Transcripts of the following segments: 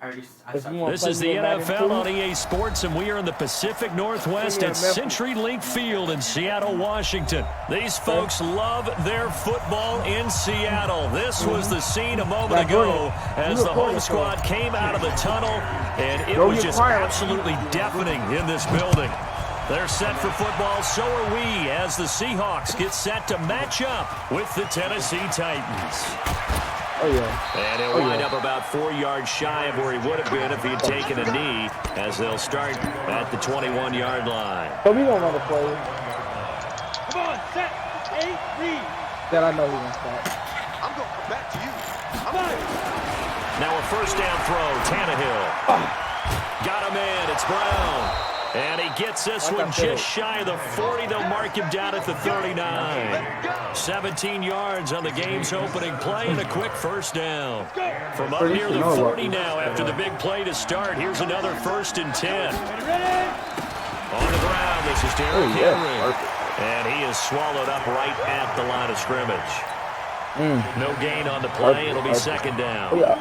This is the NFL on EA Sports, and we are in the Pacific Northwest at CenturyLink Field in Seattle, Washington. These folks love their football in Seattle. This was the scene a moment ago as the home squad came out of the tunnel, and it was just absolutely deafening in this building. They're set for football, so are we, as the Seahawks get set to match up with the Tennessee Titans. Oh, yeah. And he'll wind up about 4 yards shy of where he would have been if he had taken a knee, as they'll start at the 21-yard line. But we don't want to play. Come on, set, 8, read. That I know he wants that. I'm going to come back to you. I'm on. Now a first down throw, Tannehill. Got him in, it's Brown. And he gets this one just shy of the 40. They'll mark him down at the 39. 17 yards on the game's opening play and a quick first down. From up near the 40 now after the big play to start. Here's another 1st and 10. On the ground, this is Derrick Henry. And he is swallowed up right at the line of scrimmage. No gain on the play. It'll be 2nd down.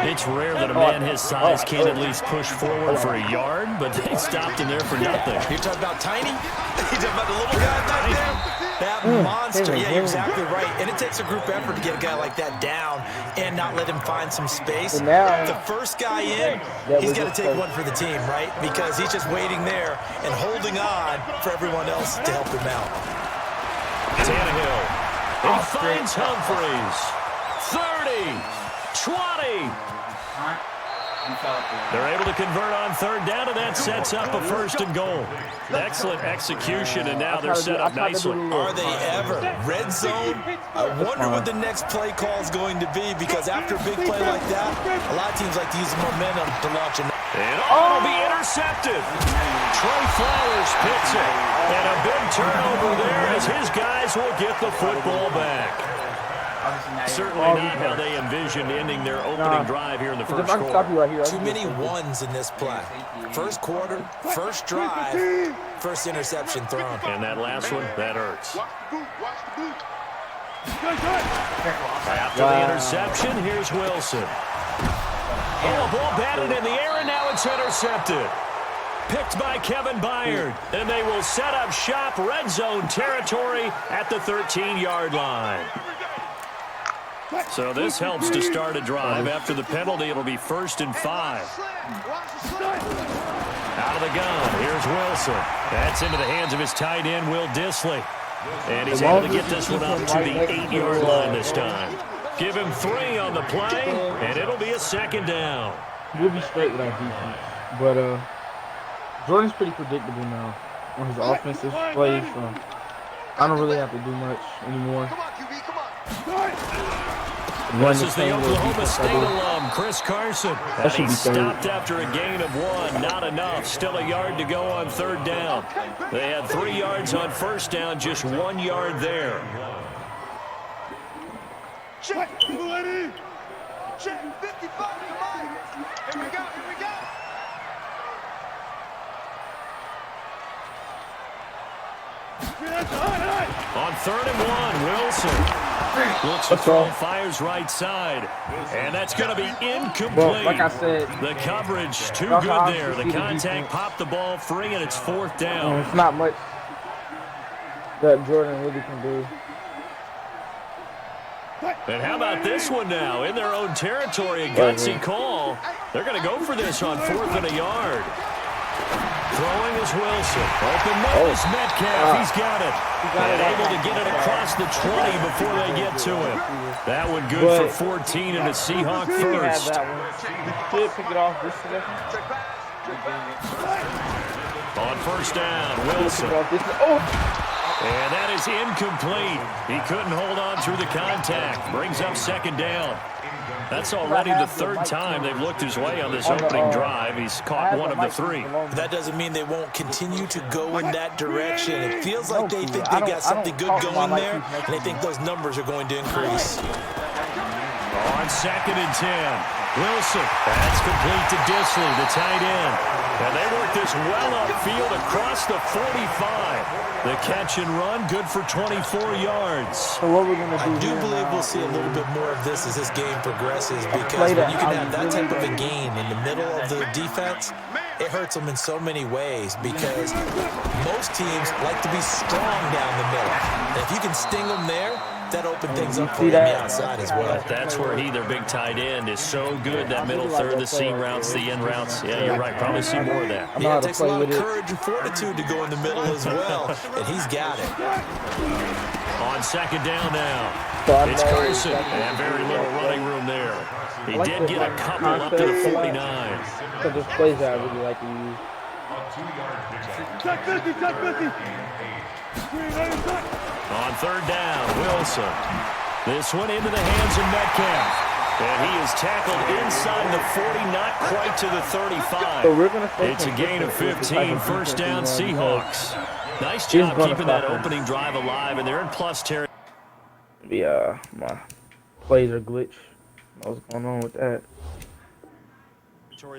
It's rare that a man his size can't at least push forward for a yard, but they stopped him there for nothing. You're talking about tiny? You're talking about the little guy back there? That monster. Yeah, you're exactly right. And it takes a group effort to get a guy like that down and not let him find some space. The first guy in, he's got to take one for the team, right? Because he's just waiting there and holding on for everyone else to help him out. Tannehill. He finds Humphries. 30. 20. They're able to convert on 3rd down, and that sets up a 1st and goal. Excellent execution, and now they're set up nicely. Are they ever? Red zone? I wonder what the next play call is going to be, because after a big play like that, a lot of teams like to use the momentum to launch it. And it'll be intercepted. Trey Flowers picks it. And a big turnover there as his guys will get the football back. Certainly not how they envisioned ending their opening drive here in the first quarter. Too many ones in this play. First quarter, first drive, first interception thrown. And that last one, that hurts. After the interception, here's Wilson. Oh, a ball batted in the air, and now it's intercepted. Picked by Kevin Byard. And they will set up shop, red zone territory at the 13-yard line. So this helps to start a drive. After the penalty, it'll be 1st and 5. Out of the gun, here's Wilson. That's into the hands of his tight end, Will Dissly. And he's able to get this one up to the 8-yard line this time. Give him 3 on the play, and it'll be a 2nd down. We'll be straight with our defense. But Jordan's pretty predictable now on his offensive plays. So I don't really have to do much anymore. This is the Oklahoma State alum, Chris Carson. And he stopped after a gain of 1. Not enough. Still a yard to go on 3rd down. They had 3 yards on 1st down, just 1 yard there. Check, lady. Check, 55 to mine. Here we go, here we go. On 3rd and 1, Wilson. Looks to throw, fires right side. And that's going to be incomplete. Well, like I said, the coverage too good there. The contact popped the ball free, and it's 4th down. It's not much that Jordan really can do. And how about this one now? In their own territory, a gutsy call. They're going to go for this on 4th and a yard. Throwing is Wilson. Open nose, Metcalf. He's got it. And able to get it across the 20 before they get to him. That one good for 14 and a Seahawk first. Pick it off this On 1st down, Wilson. And that is incomplete. He couldn't hold on through the contact. Brings up 2nd down. That's already the 3rd time they've looked his way on this opening drive. He's caught 1 of the 3. That doesn't mean they won't continue to go in that direction. It feels like they think they got something good going there, and they think those numbers are going to increase. On 2nd and 10. Wilson. That's complete to Disley, the tight end. And they work this well upfield across the 45. The catch and run, good for 24 yards. So what we're going to do I do believe we'll see a little bit more of this as this game progresses, because when you can have that type of a gain in the middle of the defense, it hurts them in so many ways, because most teams like to be strong down the middle. And if you can sting them there, that opened things up for you on the outside as well. That's where their big tight end, is so good. That middle third, the seam routes, the in routes. Yeah, you're right. Probably see more of that. Yeah, it takes a lot of courage and fortitude to go in the middle as well, and he's got it. On second down now, it's Carson, and very little running room there. He did get a couple up to the 49. So this plays I really like to use. Check 50, check 50. On third down, Wilson. This one into the hands of Metcalf. And he is tackled inside the 40, not quite to the 35. So we're gonna it's a gain of 15, first down Seahawks. Nice job keeping that opening drive alive, and they're in plus territory. Yeah, my plays are glitch. What's going on with that?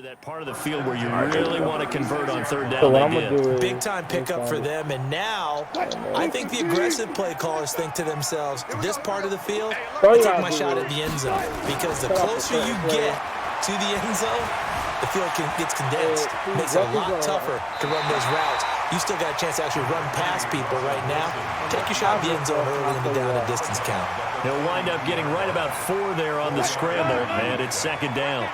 That part of the field where you really want to convert on third down. So what I'm gonna do is big time pickup for them, and now I think the aggressive play callers think to themselves, this part of the field, I take my shot at the end zone, because the closer you get to the end zone, the field gets condensed. Makes it a lot tougher to run those routes. You still got a chance to actually run past people right now. Take your shot at the end zone early in the down and distance count. He'll wind up getting right about 4 there on the scramble, and it's second down.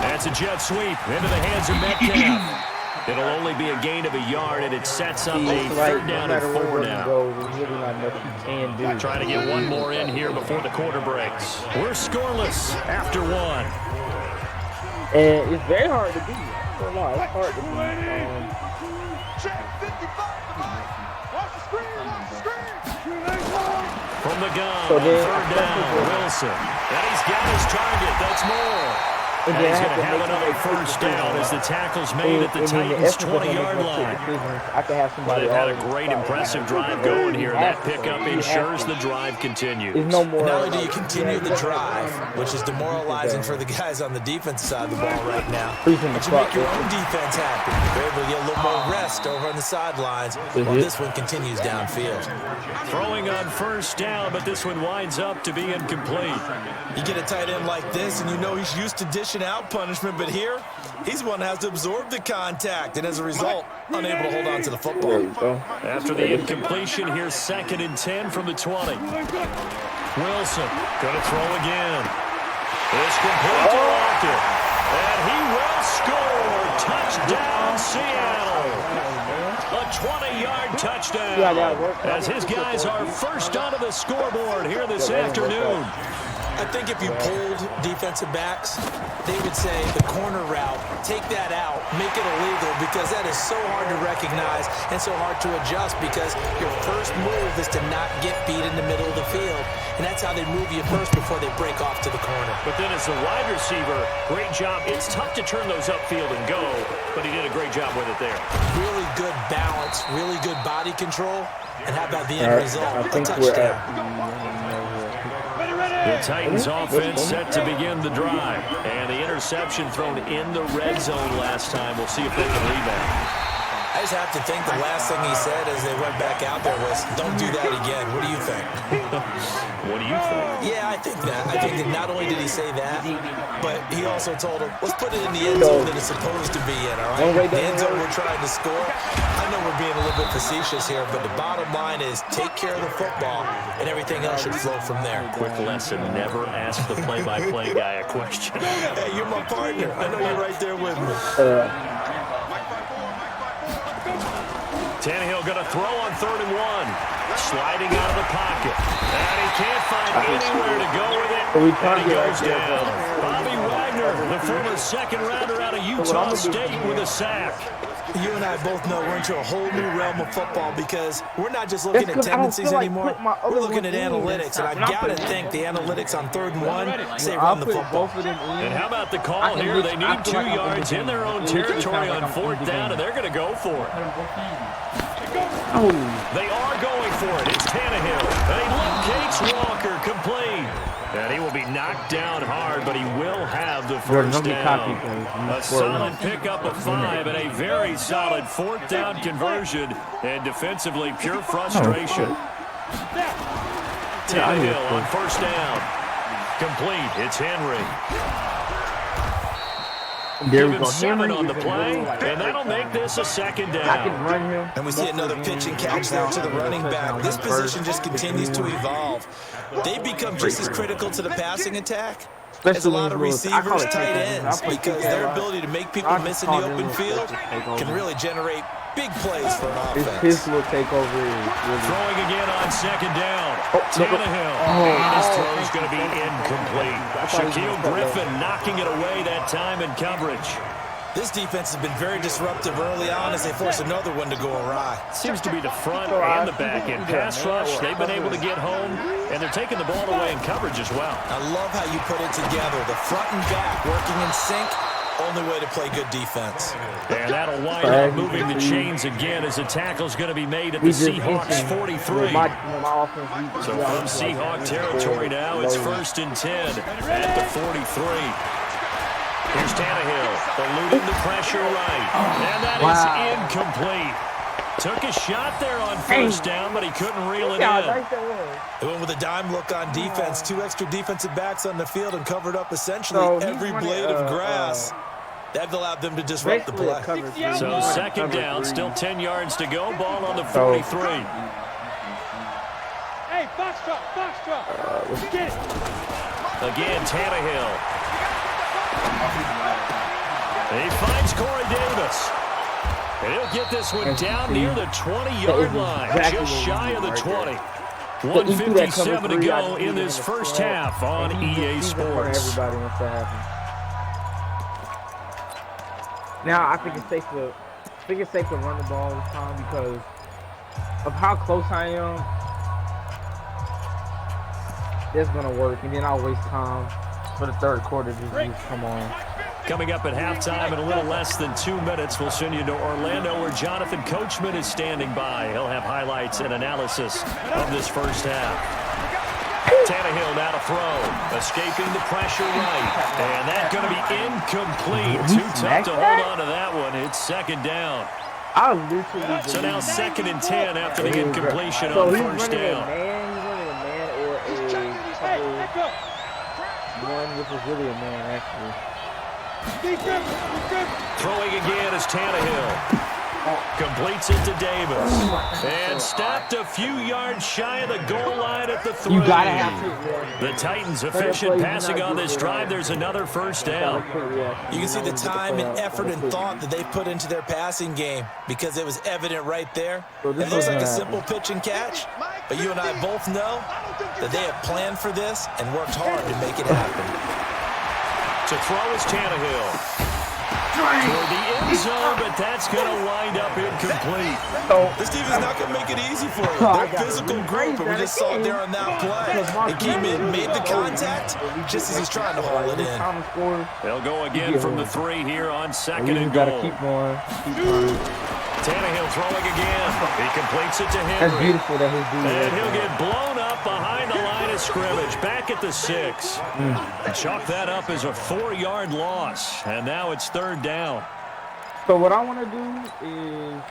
That's a jet sweep into the hands of Metcalf. It'll only be a gain of a yard, and it sets up a third down and 4 now. Trying to get one more in here before the quarter breaks. We're scoreless after 1. And it's very hard to beat. It's hard to beat. From the gun, third down, Wilson. And he's got his target. That's more. And he's going to have another first down as the tackle's made at the Titans' 20-yard line. But they've had a great, impressive drive going here. That pickup ensures the drive continues. Not only do you continue the drive, which is demoralizing for the guys on the defensive side of the ball right now, but you make your own defense happy. You're able to get a little more rest over on the sidelines while this one continues downfield. Throwing on first down, but this one winds up to be incomplete. You get a tight end like this, and you know he's used to dishing out punishment, but here, he's one that has to absorb the contact, and as a result, unable to hold on to the football. After the incompletion, here's 2nd and 10 from the 20. Wilson going to throw again. It's complete to Lockett, and he will score. Touchdown, Seattle. A 20-yard touchdown as his guys are first onto the scoreboard here this afternoon. I think if you polled defensive backs, they would say the corner route, take that out, make it illegal, because that is so hard to recognize and so hard to adjust, because your first move is to not get beat in the middle of the field, and that's how they move you first before they break off to the corner. But then as a wide receiver, great job. It's tough to turn those upfield and go, but he did a great job with it there. Really good balance, really good body control, and how about the end result? A touchdown. The Titans offense set to begin the drive. And the interception thrown in the red zone last time. We'll see if they can rebound. I just have to think the last thing he said as they went back out there was, don't do that again. What do you think? What do you think? Yeah, I think that. I think that not only did he say that, but he also told him, let's put it in the end zone that it's supposed to be in, all right? The end zone we're trying to score. I know we're being a little bit facetious here, but the bottom line is take care of the football, and everything else should flow from there. Quick lesson, never ask the play-by-play guy a question. Hey, you're my partner. I know you're right there with me. Tannehill going to throw on 3rd and 1. Sliding out of the pocket. And he can't find anywhere to go with it. And he goes down. Bobby Wagner, the former second rounder out of Utah State, with a sack. You and I both know we're into a whole new realm of football because we're not just looking at tendencies anymore. We're looking at analytics, and I got to think the analytics on 3rd and 1 say run the football. And how about the call here? They need 2 yards in their own territory on 4th down, and they're going to go for it. They are going for it. It's Tannehill. And he locates Walker, complete. And he will be knocked down hard, but he will have the first down. A solid pickup of 5 and a very solid 4th down conversion. And defensively, pure frustration. Tannehill on 1st down. Complete. It's Henry. There we go. 7 on the play, and that'll make this a 2nd down. I can run him. And we see another pitch and catch there to the running back. This position just continues to evolve. They've become just as critical to the passing attack as a lot of receivers, tight ends, because their ability to make people miss in the open field can really generate big plays for an offense. His little takeover is really... Throwing again on 2nd down. Tannehill. This throw is going to be incomplete. Shaquille Griffin knocking it away that time in coverage. This defense has been very disruptive early on as they force another one to go awry. Seems to be the front and the back end pass rush. They've been able to get home, and they're taking the ball away in coverage as well. I love how you put it together. The front and back working in sync. Only way to play good defense. And that'll wind up moving the chains again as the tackle's going to be made at the Seahawks 43. So from Seahawk territory now, it's 1st and 10 at the 43. Here's Tannehill, eluding the pressure right. And that is incomplete. Took a shot there on 1st down, but he couldn't reel it in. They went with a dime look on defense. 2 extra defensive backs on the field and covered up essentially every blade of grass. That allowed them to disrupt the play. So 2nd down, still 10 yards to go. Ball on the 43. Hey, box truck. Let's get it. Again, Tannehill. He finds Corey Davis. And he'll get this one down near the 20-yard line, just shy of the 20. 1:57 to go in this first half on EA Sports. Now I think it's safe to run the ball this time because of how close I am. That's gonna work, and then I'll waste time for the 3rd quarter to just come on. Coming up at halftime in a little less than 2 minutes, we'll send you to Orlando where Jonathan Coachman is standing by. He'll have highlights and analysis of this first half. Tannehill now to throw, escaping the pressure right. And that's going to be incomplete. Too tough to hold on to that one. It's 2nd down. So now 2nd and 10 after the incompletion on 1st down. One, which is really a man, actually. Throwing again is Tannehill. Completes it to Davis. And stopped a few yards shy of the goal line at the 3. You gotta have to. The Titans efficient passing on this drive. There's another 1st down. You can see the time and effort and thought that they put into their passing game because it was evident right there. It looks like a simple pitch and catch, but you and I both know that they have planned for this and worked hard to make it happen. To throw is Tannehill. Toward the end zone, but that's going to wind up incomplete. This team is not going to make it easy for you. They're a physical group, and we just saw it there on that play. He came in, made the contact, just as he's trying to haul it in. They'll go again from the 3 here on 2nd and goal. Keep going. Tannehill throwing again. He completes it to Henry. That's beautiful that he's doing And he'll get blown up behind the line of scrimmage. Back at the 6. Chalk that up as a 4-yard loss. And now it's 3rd down. So what I want to do is...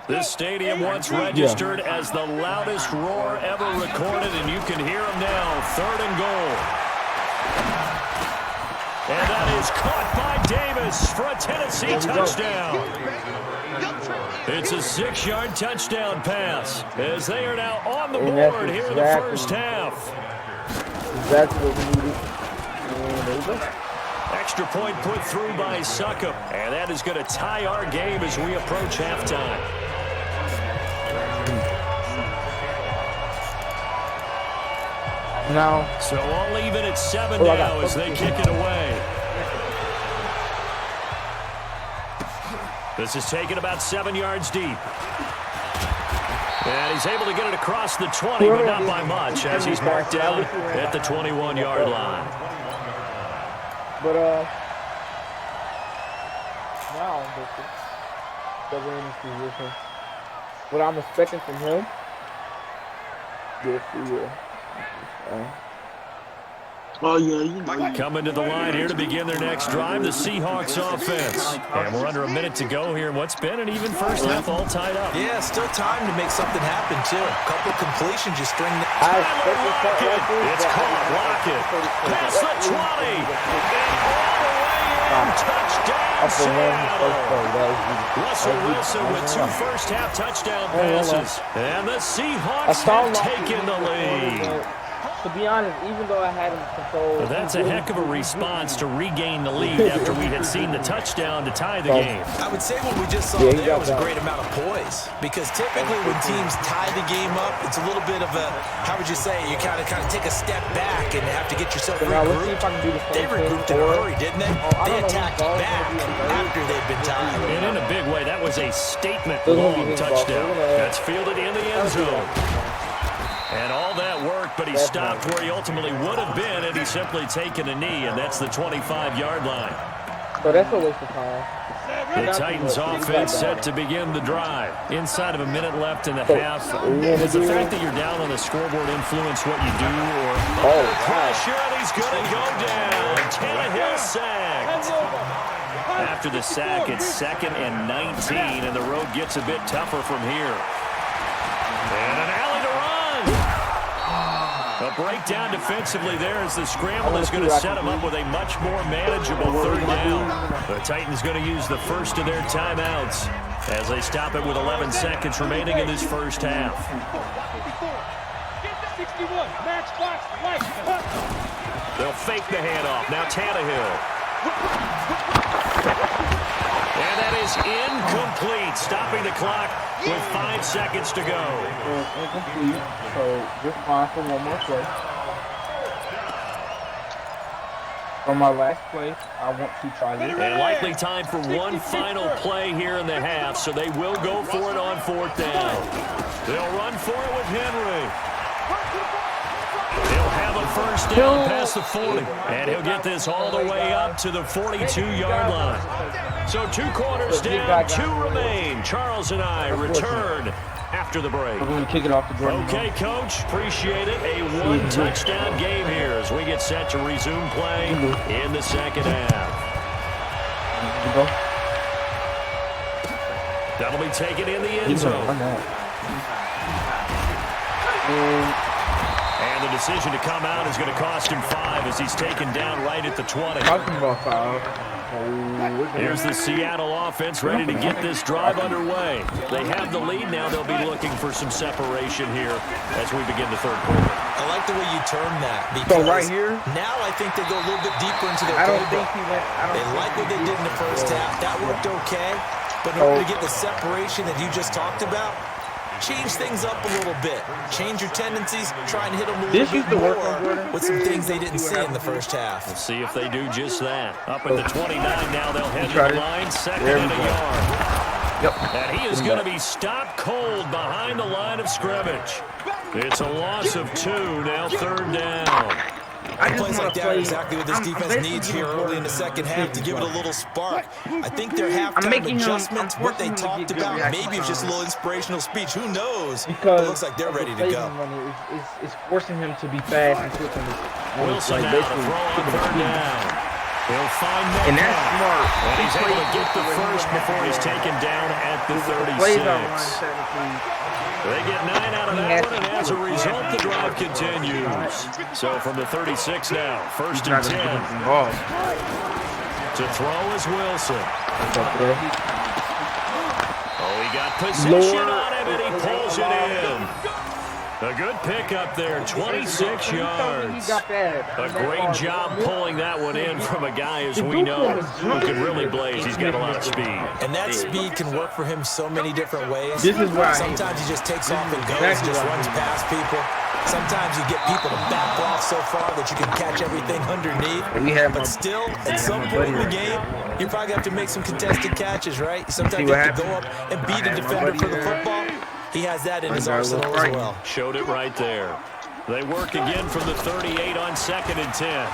This stadium once registered as the loudest roar ever recorded, and you can hear them now. 3rd and goal. And that is caught by Davis for a Tennessee touchdown. It's a 6-yard touchdown pass as they are now on the board here in the first half. That's what we needed. And there you go. Extra point put through by Succop, and that is going to tie our game as we approach halftime. Now, so all even at 7 now as they kick it away. This is taken about 7 yards deep. And he's able to get it across the 20, but not by much, as he's marked down at the 21-yard line. But, now, that we're in this position, what I'm expecting from him, Coming to the line here to begin their next drive, the Seahawks offense. And we're under a minute to go here in what's been an even first half, all tied up. Yeah, still time to make something happen, too. A couple completions, just string that. It's caught. Lockett. Past the 20. And touchdown, Seattle. Russell Wilson with 2 first-half touchdown passes. And the Seahawks have taken the lead. To be honest, even though I had him controlled... That's a heck of a response to regain the lead after we had seen the touchdown to tie the game. I would say what we just saw there was a great amount of poise. Because typically when teams tie the game up, it's a little bit of a, how would you say, you kind of take a step back and have to get yourself regrouped. They regrouped in a hurry, didn't they? They attacked back after they'd been tied. And in a big way, that was a statement-long touchdown. That's fielded in the end zone. And all that worked, but he stopped where he ultimately would have been had he simply taken a knee, and that's the 25-yard line. So that's a waste of time. The Titans offense set to begin the drive. Inside of a minute left in the half. Does the fact that you're down on the scoreboard influence what you do? Or pressure, and he's going to go down. Tannehill sacked. After the sack, it's 2nd and 19, and the road gets a bit tougher from here. And an alley to run. A breakdown defensively there as the scramble is going to set him up with a much more manageable 3rd down. The Titans going to use the first of their timeouts as they stop it with 11 seconds remaining in this first half. They'll fake the handoff. Now Tannehill. And that is incomplete, stopping the clock with 5 seconds to go. Incomplete, so just fine for one more play. For my last play, I want to try this. And likely time for one final play here in the half, so they will go for it on 4th down. They'll run for it with Henry. He'll have a first down past the 40, and he'll get this all the way up to the 42-yard line. So 2 quarters down, 2 remain. Charles and I return after the break. We're going to kick it off to Jordan. Okay, Coach, appreciate it. A 1-touchdown game here as we get set to resume play in the second half. That'll be taken in the end zone. And the decision to come out is going to cost him 5 as he's taken down right at the 20. Talking about 5. Here's the Seattle offense ready to get this drive underway. They have the lead now. They'll be looking for some separation here as we begin the 3rd quarter. I like the way you term that because right here, now I think they go a little bit deeper into their playbook. They like what they did in the first half. That worked okay. But in order to get the separation that you just talked about, change things up a little bit. Change your tendencies. Try and hit them a little bit more with some things they didn't see in the first half. Let's see if they do just that. Up at the 29 now, they'll head to the line. 2nd and a yard. And he is going to be stopped cold behind the line of scrimmage. It's a loss of 2, now 3rd down. Plays like that are exactly what this defense needs here early in the second half to give it a little spark. I think their halftime adjustments, what they talked about, maybe it's just a little inspirational speech. Who knows? But it looks like they're ready to go. It's forcing him to be fast and quick. Wilson now to throw on 3rd down. He'll find Metcalf. And that's smart. And he's able to get the first before he's taken down at the 36. They get 9 out of that one, and as a result, the drive continues. So from the 36 now, 1st and 10. To throw is Wilson. Oh, he got position on him, and he pulls it in. A good pickup there, 26 yards. A great job pulling that one in from a guy, as we know, who can really blaze. He's got a lot of speed. And that speed can work for him so many different ways. This is why sometimes he just takes off and goes, just runs past people. Sometimes you get people to back off so far that you can catch everything underneath. But still, at some point in the game, you probably have to make some contested catches, right? Sometimes you have to go up and beat a defender for the football. He has that in his arsenal as well. Showed it right there. They work again from the 38 on 2nd and 10.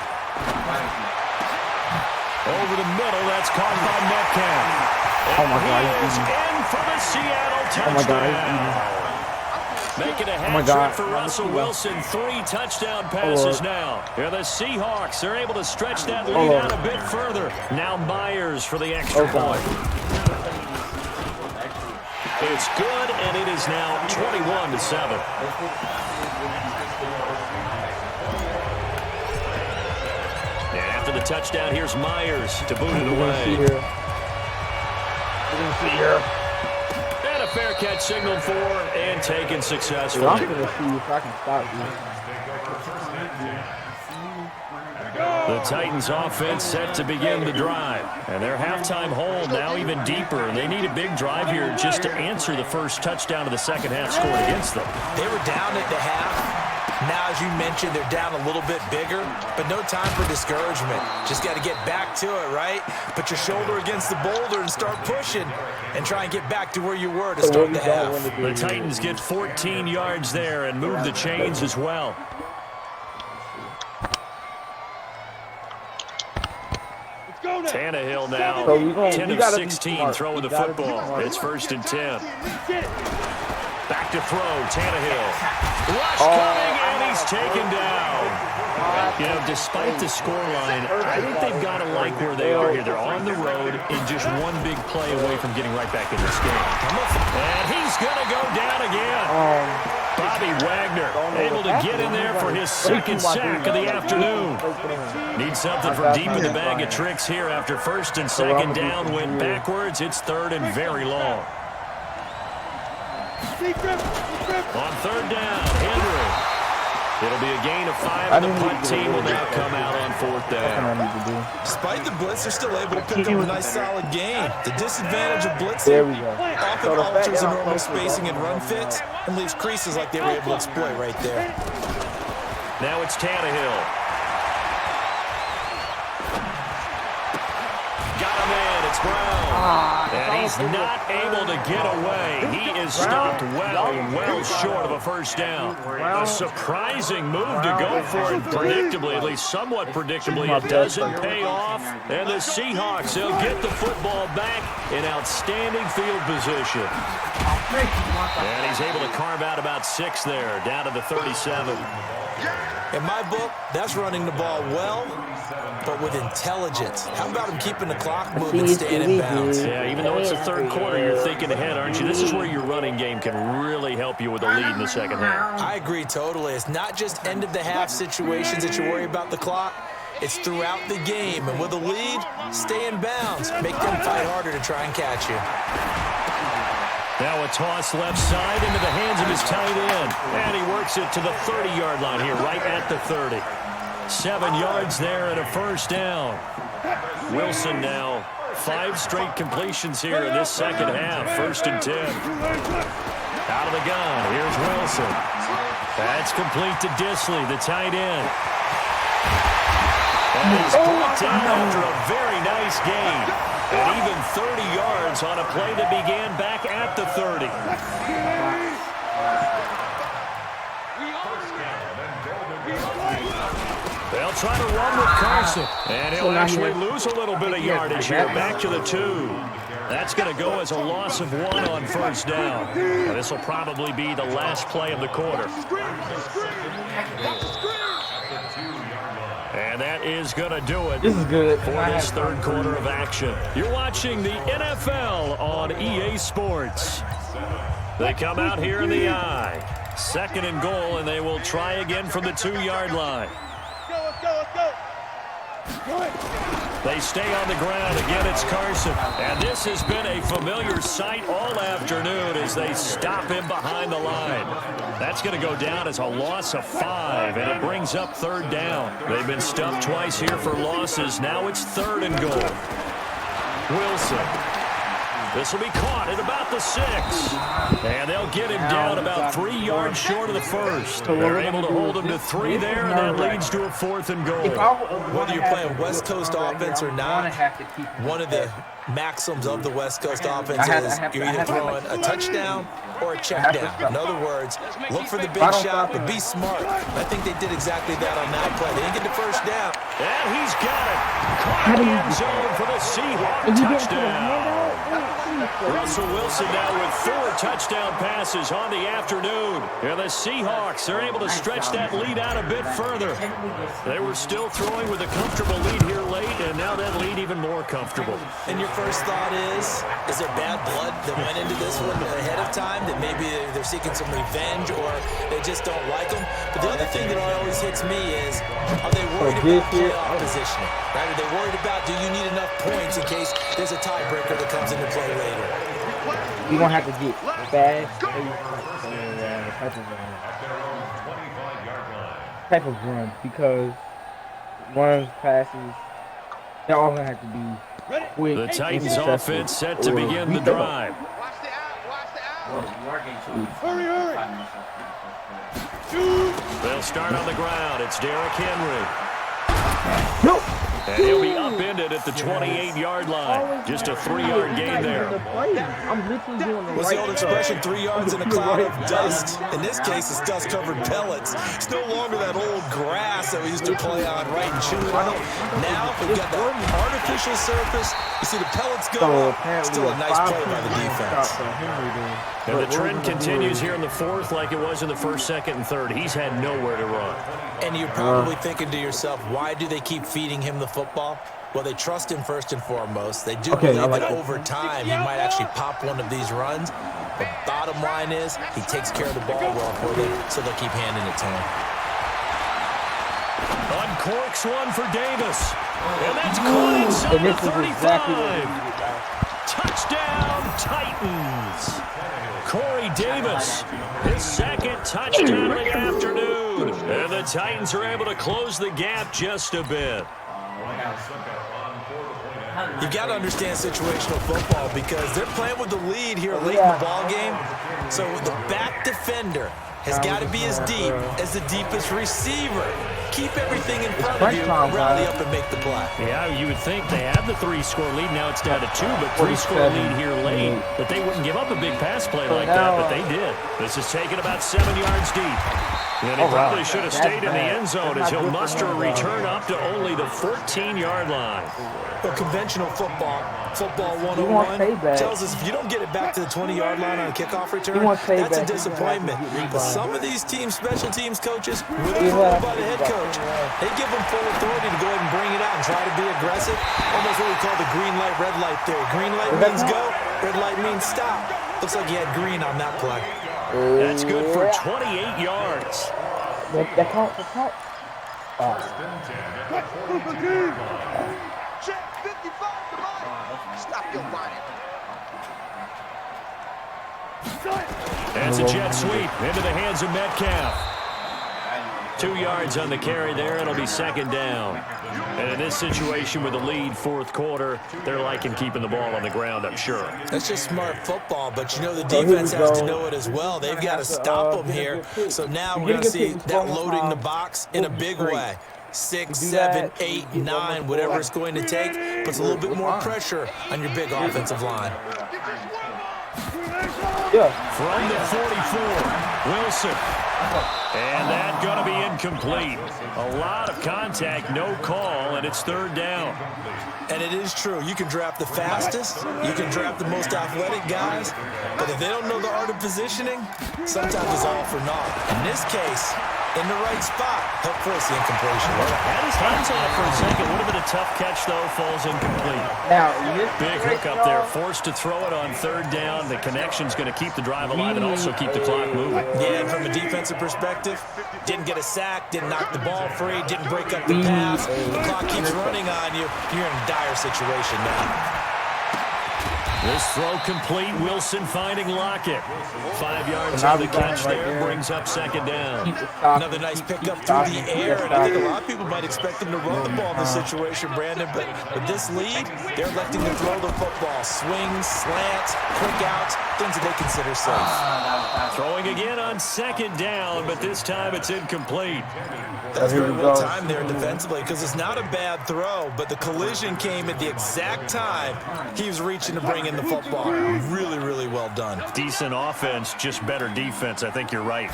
Over the middle, that's caught by Metcalf. And he is in for the Seattle touchdown. Making a hat trick for Russell Wilson. 3 touchdown passes now. Yeah, the Seahawks are able to stretch that lead out a bit further. Now Myers for the extra point. It's good, and it is now 21-7. And after the touchdown, here's Myers to boot it away. And a fair catch signaled for and taken successfully. I'm going to see if I can stop you. The Titans offense set to begin the drive. And their halftime hole now even deeper. They need a big drive here just to answer the first touchdown of the second half scored against them. They were down at the half. Now, as you mentioned, they're down a little bit bigger, but no time for discouragement. Just got to get back to it, right? Put your shoulder against the boulder and start pushing and try and get back to where you were to start the half. The Titans get 14 yards there and move the chains as well. Tannehill now, 10 of 16 throwing the football. It's 1st and 10. Back to throw, Tannehill. Rush coming, and he's taken down. You know, despite the scoreline, I think they've got to like where they are here. They're on the road and just one big play away from getting right back in this game. And he's going to go down again. Bobby Wagner able to get in there for his 2nd sack of the afternoon. Needs something from deep in the bag of tricks here after 1st and 2nd down went backwards. It's 3rd and very long. On 3rd down, Henry. It'll be a gain of 5, and the punt team will now come out on 4th down. Despite the blitz, they're still able to pick up a nice solid gain. The disadvantage of blitzing often alters the normal spacing and run fits and leaves creases like they were able to exploit right there. Now it's Tannehill. Got him in, it's Brown. And he's not able to get away. He is stopped well short of a 1st down. A surprising move to go for it predictably, at least somewhat predictably. It doesn't pay off. And the Seahawks, they'll get the football back in outstanding field position. And he's able to carve out about 6 there, down to the 37. In my book, that's running the ball well, but with intelligence. How about him keeping the clock moving, staying in bounds? Yeah, even though it's the 3rd quarter, you're thinking ahead, aren't you? This is where your running game can really help you with a lead in the second half. I agree totally. It's not just end-of-the-half situations that you worry about the clock. It's throughout the game. And with a lead, stay in bounds. Make them fight harder to try and catch you. Now a toss left side into the hands of his tight end. And he works it to the 30-yard line here, right at the 30. 7 yards there and a 1st down. Wilson now 5 straight completions here in this second half. 1st and 10. Out of the gun. Here's Wilson. That's complete to Disley, the tight end. And he's brought down after a very nice gain. And even 30 yards on a play that began back at the 30. They'll try to run with Carson. And he'll actually lose a little bit of yardage here. Back to the 2. That's going to go as a loss of 1 on 1st down. And this will probably be the last play of the quarter. And that is going to do it. This is good for this 3rd quarter of action. You're watching the NFL on EA Sports. They come out here in the I. 2nd and goal, and they will try again from the 2-yard line. They stay on the ground. Again, it's Carson. And this has been a familiar sight all afternoon as they stop him behind the line. That's going to go down as a loss of 5, and it brings up 3rd down. They've been stuffed twice here for losses. Now it's 3rd and goal. Wilson. This will be caught at about the 6. And they'll get him down about 3 yards short of the first. They're able to hold him to 3 there, and that leads to a 4th and goal. Whether you're playing West Coast offense or not, one of the maxims of the West Coast offense is you're either throwing a touchdown or a check down. In other words, look for the big shot, but be smart. I think they did exactly that on that play. They didn't get the first down. And he's got it. Caught in the end zone for the Seahawks touchdown. Russell Wilson now with 4 touchdown passes on the afternoon. And the Seahawks are able to stretch that lead out a bit further. They were still throwing with a comfortable lead here late, and now that lead even more comfortable. And your first thought is there bad blood that went into this one ahead of time, that maybe they're seeking some revenge or they just don't like them? But the other thing that always hits me is, are they worried about playoff positioning? Right? Are they worried about, do you need enough points in case there's a tiebreaker that comes into play later? You're going to have to get fast type of run, because runs, passes, they're all going to have to be quick. The Titans offense set to begin the drive. Hurry. They'll start on the ground. It's Derrick Henry. Nope. And he'll be upended at the 28-yard line. Just a 3-yard gain there. What's the old expression, 3 yards in a cloud of dust? In this case, it's dust-covered pellets. It's no longer that old grass that we used to play on, right, and chew on. Now, we've got the artificial surface. You see the pellets go up. Still a nice play by the defense. And the trend continues here in the 4th like it was in the 1st, 2nd, and 3rd. He's had nowhere to run. And you're probably thinking to yourself, why do they keep feeding him the football? Well, they trust him first and foremost. They do believe that over time he might actually pop one of these runs. But bottom line is he takes care of the ball well for them, so they'll keep handing it to him. Uncorks one for Davis. And that's caught inside the 35. Touchdown, Titans. Corey Davis, his 2nd touchdown of the afternoon. And the Titans are able to close the gap just a bit. You've got to understand situational football because they're playing with the lead here late in the ball game. So the back defender has got to be as deep as the deepest receiver. Keep everything in front of you, rally up and make the play. Yeah, you would think they had the 3-score lead. Now it's down to 2, but 3-score lead here late. That they wouldn't give up a big pass play like that, but they did. This is taken about 7 yards deep. And he probably should have stayed in the end zone as he'll muster a return up to only the 14-yard line. Well, conventional football 101, tells us if you don't get it back to the 20-yard line on a kickoff return, that's a disappointment. But some of these teams, special teams coaches, with approval by the head coach, they give them full authority to go ahead and bring it out and try to be aggressive. Almost what we call the green light, red light theory. Green light means go, red light means stop. Looks like he had green on that play. That's good for 28 yards. That counts. Check 55 to Mike. Stop your whining. That's a jet sweep into the hands of Metcalf. 2 yards on the carry there. It'll be 2nd down. And in this situation with the lead 4th quarter, they're liking keeping the ball on the ground, I'm sure. That's just smart football, but you know the defense has to know it as well. They've got to stop them here. So now we're going to see that loading the box in a big way. 6, 7, 8, 9, whatever it's going to take, puts a little bit more pressure on your big offensive line. From the 44, Wilson. And that's going to be incomplete. A lot of contact, no call, and it's 3rd down. And it is true. You can draft the fastest. You can draft the most athletic guys. But if they don't know the art of positioning, sometimes it's all for naught. In this case, in the right spot, help force the incompletion. Had his hands on it for a second. Would have been a tough catch, though. Falls incomplete. Now, big hook up there. Forced to throw it on 3rd down. The connection's going to keep the drive alive and also keep the clock moving. Yeah, and from a defensive perspective, didn't get a sack, didn't knock the ball free, didn't break up the pass. The clock keeps running on you. You're in a dire situation now. This throw complete. Wilson finding Lockett. 5 yards on the catch there. Brings up second down. Another nice pickup through the air. And I think a lot of people might expect them to run the ball in this situation, Brandon. But with this lead, they're electing to throw the football. Swings, slants, quick outs, things that they consider safe. Throwing again on second down, but this time it's incomplete. That's very well timed there defensively because it's not a bad throw, but the collision came at the exact time he was reaching to bring in the football. Really, really well done. Decent offense, just better defense. I think you're right.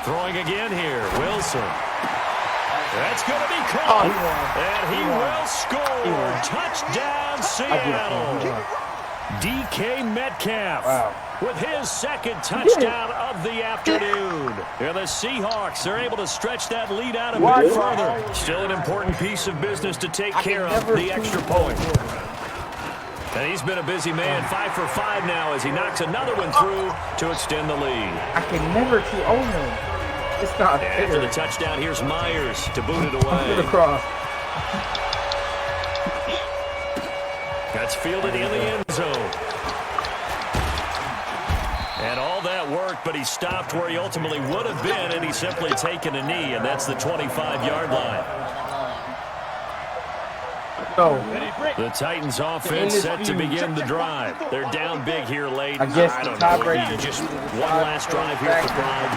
Throwing again here, Wilson. That's going to be caught, and he will score. Touchdown, Seattle. DK Metcalf with his second touchdown of the afternoon. And the Seahawks are able to stretch that lead out a bit further. Still an important piece of business to take care of, the extra point. And he's been a busy man, 5 for 5 now as he knocks another one through to extend the lead. I can never too old him. It's not fair. After the touchdown, here's Myers to boot it away. Across. That's fielded in the end zone. And all that worked, but he stopped where he ultimately would have been, and he's simply taken a knee, and that's the 25-yard line. The Titans offense set to begin the drive. They're down big here late. I guess I don't know. Just one last drive here for Pride.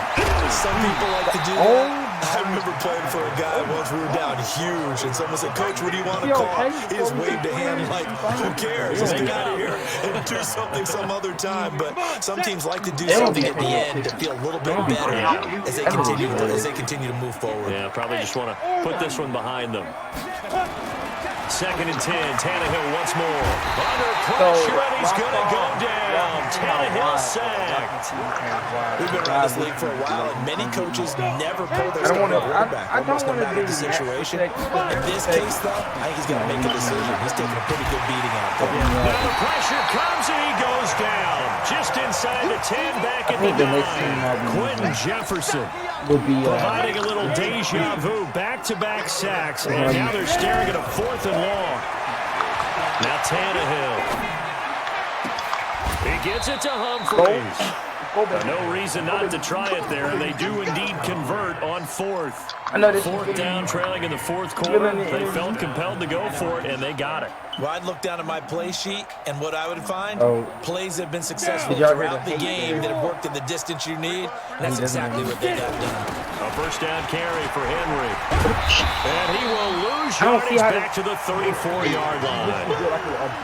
Some people like to do that. I remember playing for a guy once. We were down huge, and someone said, "Coach, what do you want to call?" He just waved a hand like, "Who cares? Let's get out of here and do something some other time." But some teams like to do something at the end to feel a little bit better as they continue to move forward. Yeah, probably just want to put this one behind them. 2nd and 10. Tannehill once more. Under pressure, and he's going to go down. Tannehill sacked. We've been around this league for a while, and many coaches never pull their starting quarterback, almost no matter the situation. In this case, though, I think he's going to make a decision. He's taking a pretty good beating out there. Now the pressure comes, and he goes down. Just inside the 10, back at the 9. Quentin Jefferson providing a little deja vu. Back-to-back sacks, and now they're staring at a 4th and long. Now Tannehill. He gets it to Humphries. No reason not to try it there, and they do indeed convert on 4th. 4th down, trailing in the 4th quarter. They felt compelled to go for it, and they got it. Well, I'd look down at my play sheet, and what I would find, plays that have been successful throughout the game that have worked at the distance you need, and that's exactly what they got done. A 1st down carry for Henry. And he will lose yardage back to the 34-yard line.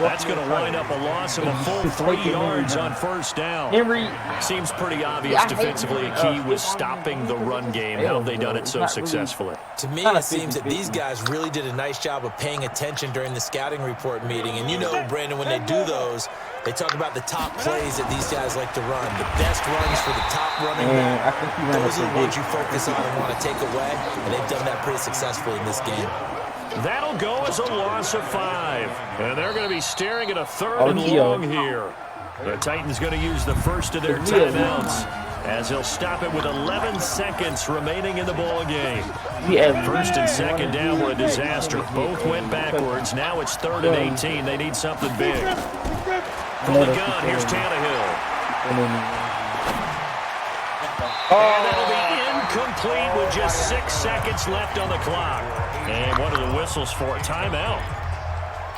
That's going to wind up a loss of a full 3 yards on 1st down. Henry seems pretty obvious defensively. A key was stopping the run game. How have they done it so successfully? To me, it seems that these guys really did a nice job of paying attention during the scouting report meeting. And you know, Brandon, when they do those, they talk about the top plays that these guys like to run. The best runs for the top running back. Those are the ones you focus on and want to take away. And they've done that pretty successfully in this game. That'll go as a loss of 5. And they're going to be staring at a 3rd and long here. The Titans going to use the first of their timeouts as he'll stop it with 11 seconds remaining in the ball game. 1st and 2nd down were a disaster. Both went backwards. Now it's 3rd and 18. They need something big. From the gun, here's Tannehill. And that'll be incomplete with just 6 seconds left on the clock. And what are the whistles for? Timeout.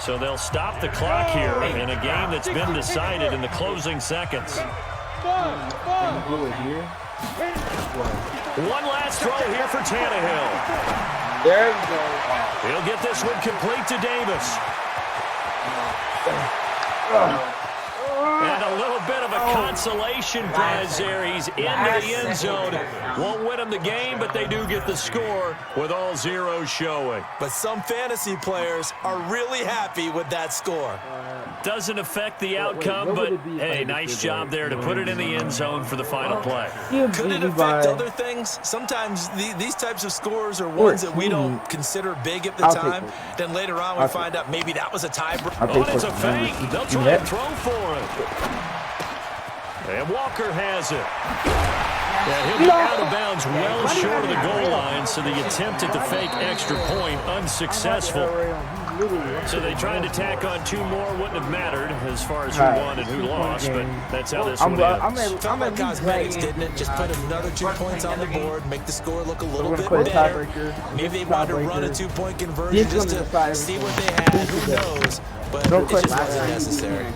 So they'll stop the clock here in a game that's been decided in the closing seconds. One last throw here for Tannehill. There we go. He'll get this one complete to Davis. And a little bit of a consolation prize there. He's into the end zone. Won't win him the game, but they do get the score with all zeros showing. But some fantasy players are really happy with that score. Doesn't affect the outcome, but hey, nice job there to put it in the end zone for the final play. Could it affect other things? Sometimes these types of scores are ones that we don't consider big at the time. Then later on we find out maybe that was a tiebreaker. Oh, it's a fake. They'll try and throw for it. And Walker has it. Yeah, he'll be out of bounds well short of the goal line, so the attempt at the fake extra point unsuccessful. So they tried to tack on 2 more, wouldn't have mattered as far as who won and who lost, but that's how this one ends. Felt like cosmetics, didn't it? Just put another 2 points on the board, make the score look a little bit better. Maybe they wanted to run a 2-point conversion just to see what they had. Who knows? But it just wasn't necessary.